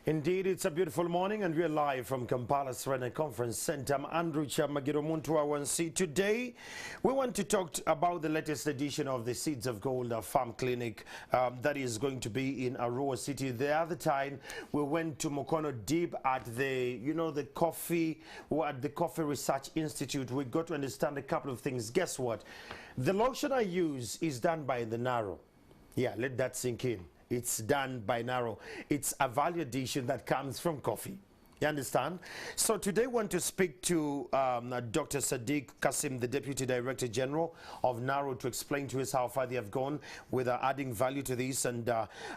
Indeed, it's a beautiful morning and we're live from Kampala Serena Conference Center. I'm Andrew Chamagiromuntu. Today, we want to talk about the latest edition of the Seeds of Gold Farm Clinic that is going to be in Arua City. The other time, we went to Mukono Deep at the, the coffee, or at the Coffee Research Institute. We got to understand a couple of things. Guess what? The lotion I use is done by the Naro. Yeah, let that sink in. It's done by Naro. It's a value addition that comes from coffee. You understand? So today I want to speak to Dr. Sadiq Kasim, the Deputy Director General of Naro, to explain to us how far they have gone with adding value to this. And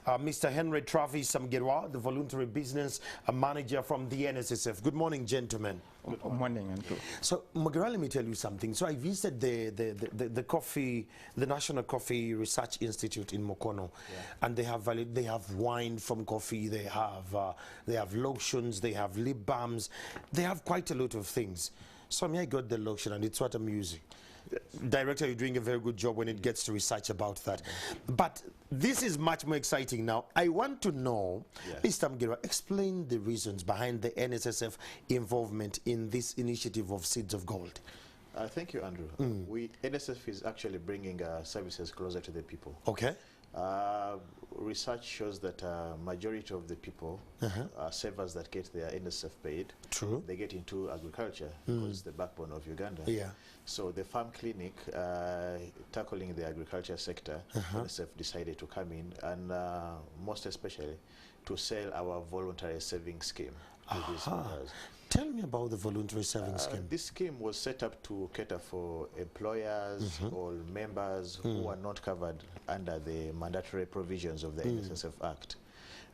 Mr. Henry Travis Samgirwa, the Voluntary Business Manager from the NSSF. Good morning, gentlemen. Good morning, Andrew. So, Magirwa, let me tell you something. So I visited the National Coffee Research Institute in Mukono, and they have wine from coffee, they have lotions, they have lip balms, they have quite a lot of things. So I got the lotion, and it's what I'm using. Director, you're doing a very good job when it gets to research about that. But this is much more exciting now. I want to know, Mr. Mgirwa, explain the reasons behind the NSSF involvement in this initiative of Seeds of Gold. Thank you, Andrew. NSSF is actually bringing services closer to the people. Okay. Research shows that majority of the people, savers that get their NSSF paid, True. They get into agriculture because it's the backbone of Uganda. Yeah. So the farm clinic, tackling the agriculture sector, NSSF decided to come in and most especially to sell our voluntary savings scheme. To these members. Tell me about the voluntary savings scheme. This scheme was set up to cater for employers or members who are not covered under the mandatory provisions of the NSSF Act.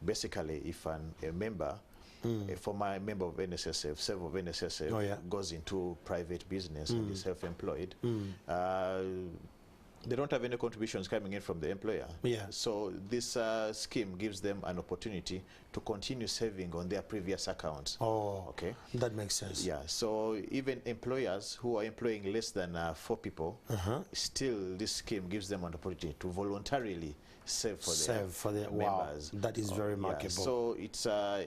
Basically, if a member, a former member of NSSF, server of NSSF, goes into private business and is self-employed, they don't have any contributions coming in from the employer. So this scheme gives them an opportunity to continue saving on their previous accounts. Okay. That makes sense. Yeah. So even employers who are employing less than 4 people, still this scheme gives them an opportunity to voluntarily save for their members. Wow, that is very remarkable. So it's an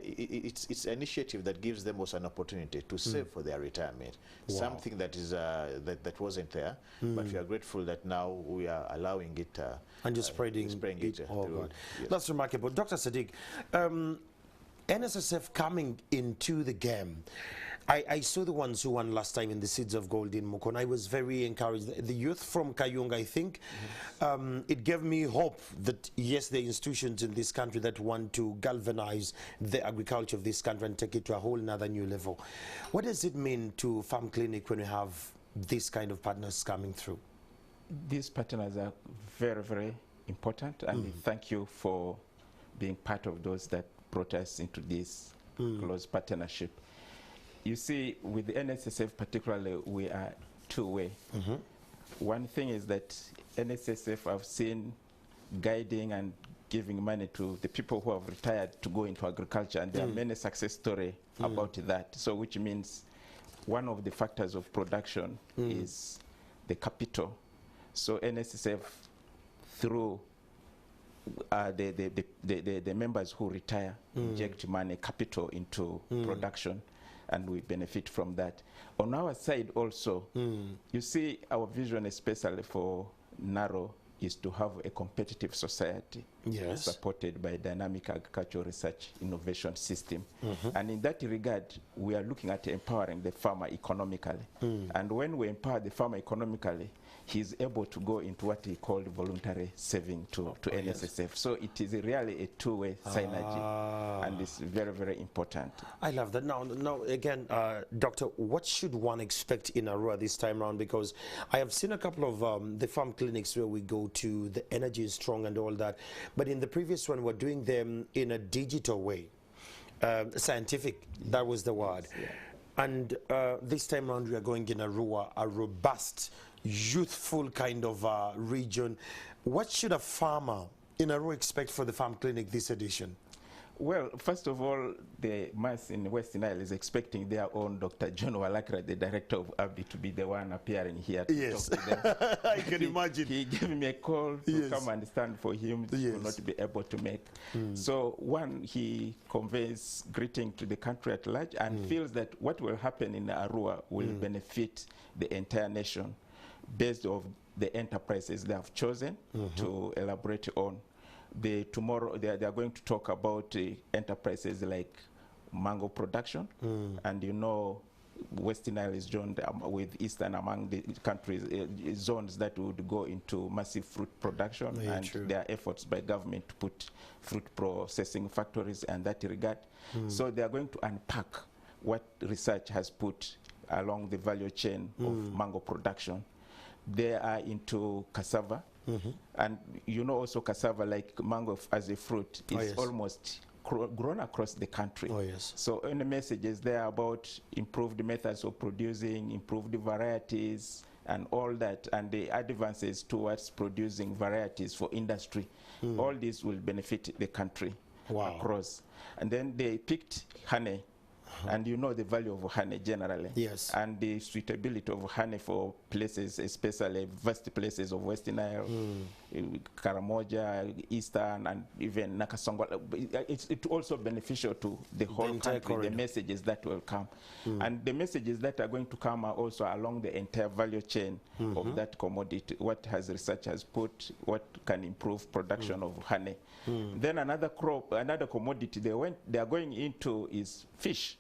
initiative that gives them also an opportunity to save for their retirement. Something that is that wasn't there, but we are grateful that now we are allowing it and just spreading it. That's remarkable. Dr. Sadiq, NSSF coming into the game. I saw the ones who won last time in the Seeds of Gold in Mukono. I was very encouraged. The youth from Kayunga, I think, it gave me hope that, yes, there are institutions in this country that want to galvanize the agriculture of this country and take it to a whole nother new level. What does it mean to Farm Clinic when we have this kind of partners coming through? These partners are very, very important, and thank you for being part of those that brought us into this close partnership. You see, with the NSSF particularly, we are two-way. One thing is that NSSF, I've seen guiding and giving money to the people who have retired to go into agriculture, and there are many success stories about that. So which means one of the factors of production is the capital. So NSSF, through the members who retire, inject money, capital into production, and we benefit from that. On our side also, you see, our vision, especially for Naro, is to have a competitive society supported by dynamic agricultural research innovation system. And in that regard, we are looking at empowering the farmer economically. And when we empower the farmer economically, he's able to go into what he called voluntary saving to NSSF. So it is really a two-way synergy, and it's very, very important. I love that. Now again, Doctor, what should one expect in Arua this time around? Because I have seen a couple of the farm clinics where we go to, the energy is strong and all that. But in the previous one, we're doing them in a digital way. Scientific, that was the word. And this time around, we are going in Arua, a robust, youthful kind of region. What should a farmer in Arua expect for the farm clinic this edition? Well, first of all, the mass in Western Nile is expecting their own Dr. John Walakra, the director of ABDI, to be the one appearing here to Yes. talk to them. I can imagine. He gave me a call to Yes. come and stand for him to Yes. not be able to make. So one, he conveys greeting to the country at large and feels that what will happen in Arua will benefit the entire nation based on the enterprises they have chosen to elaborate on. Tomorrow they are going to talk about enterprises like mango production, and you know Western Nile is joined with Eastern among the countries zones that would go into massive fruit production, Yeah, and true. there are efforts by government to put fruit processing factories and that regard. So they are going to unpack what research has put along the value chain of mango production. They are into cassava, and you know also cassava, like mango as a fruit, is Oh, yes. almost grown across the country. Oh, yes. So in the messages there about improved methods of producing, improved varieties, and all that, and the advances towards producing varieties for industry. All this will benefit the country Wow. across. And then they picked honey. And you know the value of honey generally. Yes. And the suitability of honey for places, especially vast places of Western Nile, Karamoja, Eastern, and even Nakasongo. It's also beneficial to the whole entire country, corridor. the messages that will come. And the messages that are going to come are also along the entire value chain of that commodity. What has research has put, what can improve production of honey. Then another crop, another commodity they are going into is fish.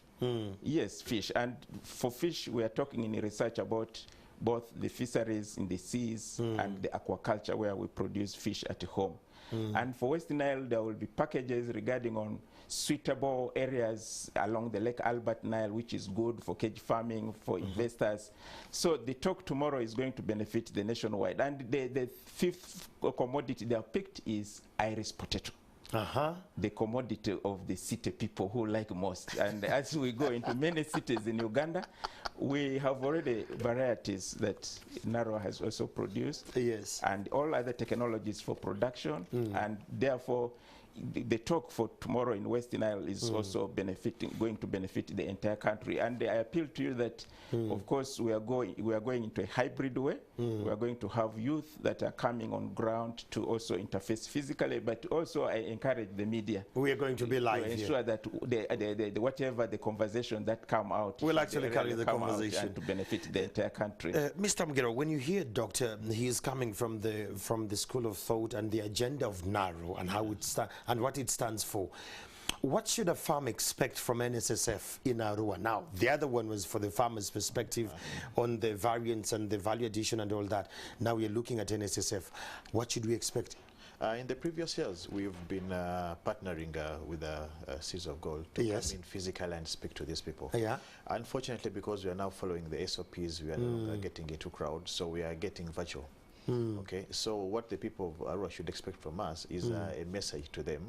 Yes, fish. And for fish, we are talking in research about both the fisheries in the seas and the aquaculture where we produce fish at home. And for Western Nile, there will be packages regarding on suitable areas along the Lake Albert Nile, which is good for cage farming, for investors. So the talk tomorrow is going to benefit the nationwide. And the fifth commodity they have picked is iris potato. The commodity of the city people who like most. And as we go into many cities in Uganda, we have already varieties that Narrow has also produced. Yes. And all other technologies for production. And therefore, the talk for tomorrow in Western Nile is also going to benefit the entire country. And I appeal to you that, of course, we are going into a hybrid way. We are going to have youth that are coming on ground to also interface physically, but also I encourage the media. We are going to be live to here. ensure that whatever the conversation that come out, We'll actually carry the come out conversation. and to benefit the entire country. Mr. Mugero, when you hear Doctor, he is coming from the school of thought and the agenda of Narrow and how it and what it stands for. What should a farm expect from NSSF in Arua? Now, the other one was for the farmer's perspective on the variance and the value addition and all that. Now we're looking at NSSF. What should we expect? In the previous years, we've been partnering with Seeds of Gold to Yes. come in physically and speak to these people. Yeah. Unfortunately, because we are now following the SOPs, we are no longer getting into crowd, so we are getting virtual. Okay, so what the people of Arua should expect from us is a message to them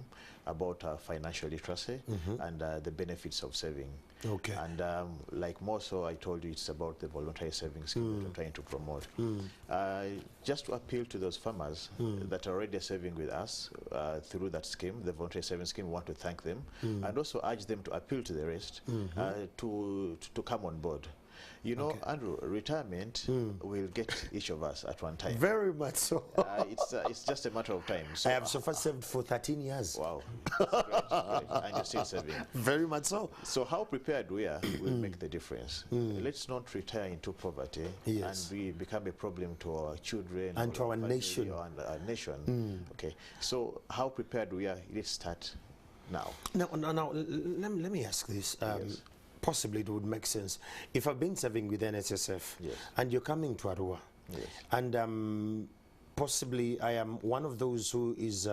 about financial literacy and the benefits of saving. Okay. And like more so, I told you it's about the voluntary savings scheme that I'm trying to promote. Just to appeal to those farmers that are already saving with us through that scheme, the voluntary savings scheme, we want to thank them and also urge them to appeal to the rest to come on board. You know, Andrew, retirement will get each of us at one time. Very much so. It's just a matter of time. So I have so far served for 13 years. wow, that's great. And you're still serving. Very much so. So how prepared we are will make the difference. Let's not retire into poverty Yes. and we become a problem to our children And or to our family nation. or our nation. Okay, so how prepared we are, let's start now. Now, let me ask this. Yes. Possibly it would make sense. If I've been serving with NSSF Yes. and you're coming to Arua, Yes. and possibly I am one of those who is,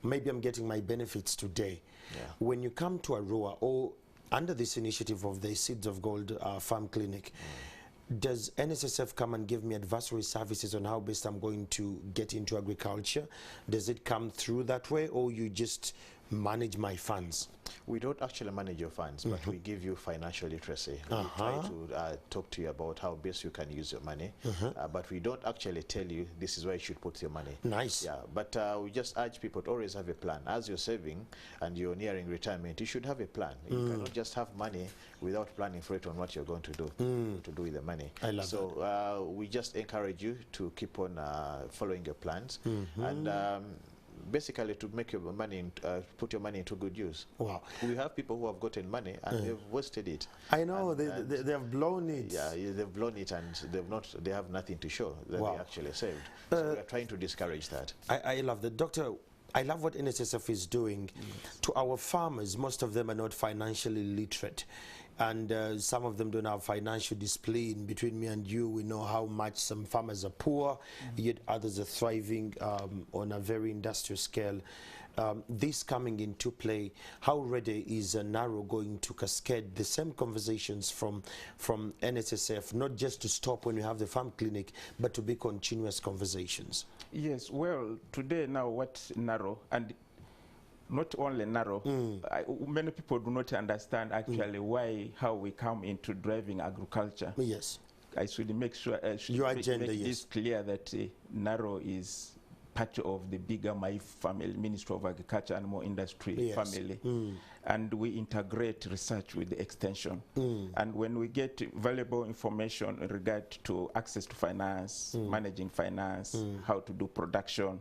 maybe I'm getting my benefits today. Yeah. When you come to Arua or under this initiative of the Seeds of Gold Farm Clinic, does NSSF come and give me advisory services on how best I'm going to get into agriculture? Does it come through that way or you just manage my funds? We don't actually manage your funds, but we give you financial literacy. We try to talk to you about how best you can use your money, but we don't actually tell you this is where you should put your money. Nice. Yeah, but we just urge people to always have a plan. As you're saving and you're nearing retirement, you should have a plan. You cannot just have money without planning for it on what you're going to do with the money. I love that. So we just encourage you to keep on following your plans and basically to make your money, put your money into good use. Wow. We have people who have gotten money and they've wasted it. I know, they have blown it. Yeah, they've blown it and they have nothing to show that Wow. they actually saved. So we are trying to discourage that. I love that. Doctor, I love what NSSF is doing to our farmers. Most of them are not financially literate. And some of them don't have financial discipline. Between me and you, we know how much some farmers are poor, yet others are thriving on a very industrial scale. This coming into play, how ready is NARO going to cascade the same conversations from NSSF, not just to stop when we have the farm clinic, but to be continuous conversations? Yes, well, today now what NARO, and not only NARO, many people do not understand actually how we come into driving agriculture. Yes. I should make sure, Your agenda, make yes. this clear that NARO is part of the bigger MAI family, Ministry of Agriculture and Animal Industry family. And we integrate research with the extension. And when we get valuable information in regard to access to finance, managing finance, how to do production,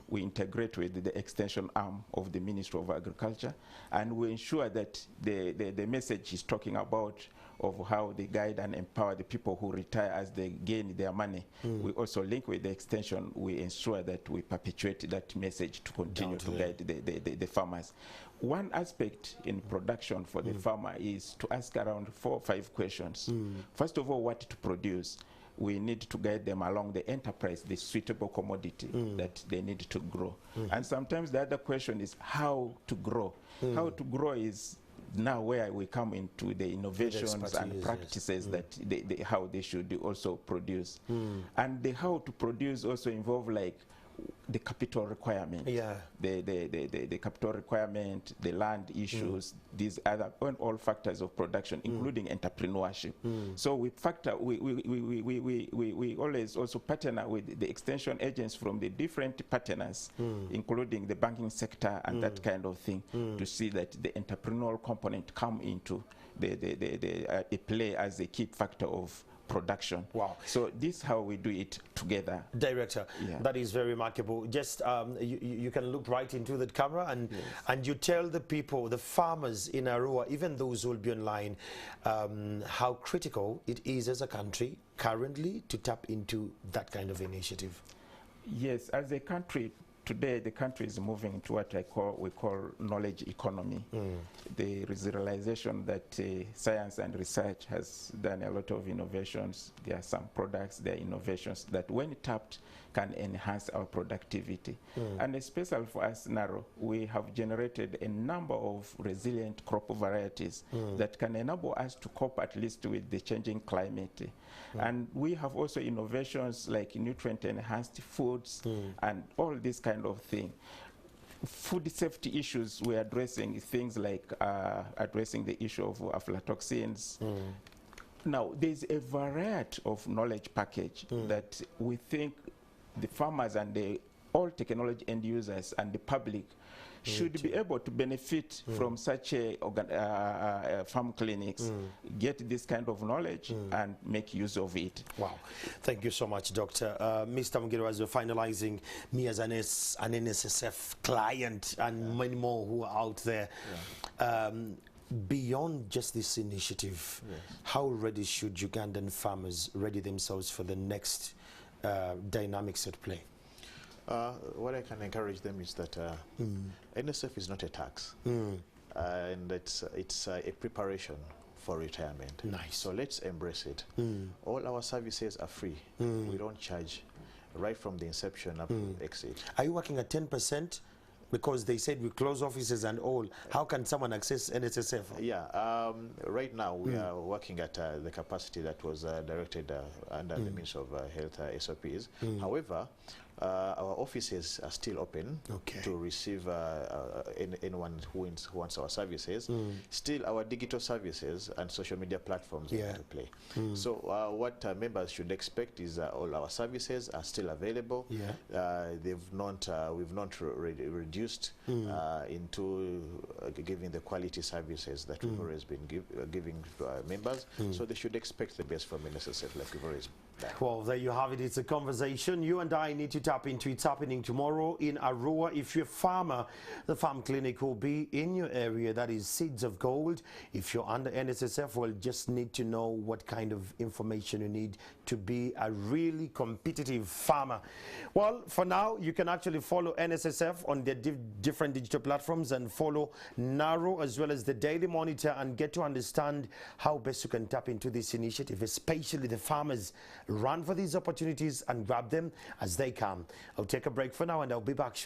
we integrate with the extension arm of the Ministry of Agriculture, and we ensure that the message is talking about of how they guide and empower the people who retire as they gain their money. We also link with the extension. We ensure that we perpetuate that message to continue to guide the farmers. One aspect in production for the farmer is to ask around 4 or 5 questions. First of all, what to produce. We need to guide them along the enterprise, the suitable commodity that they need to grow. And sometimes the other question is how to grow. How to grow is now where we come into the innovations and practices that how they should also produce. And the how to produce also involve like the capital requirement, the capital requirement, the land issues, these other all factors of production, including entrepreneurship. So we factor, we always also partner with the extension agents from the different partners, including the banking sector and that kind of thing, to see that the entrepreneurial component come into the play as a key factor of production. Wow. So this is how we do it together. Director, that is very remarkable. Just you can look right into the camera and you tell the people, the farmers in Arua, even those who will be online, how critical it is as a country currently to tap into that kind of initiative. Yes, as a country, today the country is moving into what we call knowledge economy. There is a realization that science and research has done a lot of innovations. There are some products, there are innovations that when tapped can enhance our productivity. And especially for us, NARO, we have generated a number of resilient crop varieties that can enable us to cope at least with the changing climate. And we have also innovations like nutrient-enhanced foods and all this kind of thing. Food safety issues, we're addressing things like addressing the issue of aflatoxins. Now, there's a variety of knowledge package that we think the farmers and all technology end users and the public should be able to benefit from such a farm clinics, get this kind of knowledge and make use of it. Wow. Thank you so much, Doctor. Mr. Mugiru, as we're finalizing, me as an NSSF client and many more who are out there, beyond just this initiative, how ready should Ugandan farmers ready themselves for the next dynamics at play? What I can encourage them is that NSF is not a tax, and it's a preparation for retirement. Nice. So let's embrace it. All our services are free. We don't charge right from the inception up to exit. Are you working at 10%? Because they said we close offices and all. How can someone access NSSF? Yeah, right now we are working at the capacity that was directed under the Ministry of Health SOPs. However, our offices are still open to receive anyone who wants our services. Still, our digital services and social media platforms are to play. So what members should expect is all our services are still available. We've not reduced into giving the quality services that we've always been giving to our members. So they should expect the best from NSSF, like we've always done. Well, there you have it. It's a conversation you and I need to tap into. It's happening tomorrow in Arua. If you're a farmer, the farm clinic will be in your area. That is Seeds of Gold. If you're under NSSF, well, just need to know what kind of information you need to be a really competitive farmer. Well, for now, you can actually follow NSSF on their different digital platforms and follow NARO as well as the Daily Monitor and get to understand how best you can tap into this initiative, especially the farmers. Run for these opportunities and grab them as they come. I'll take a break for now and I'll be back shortly.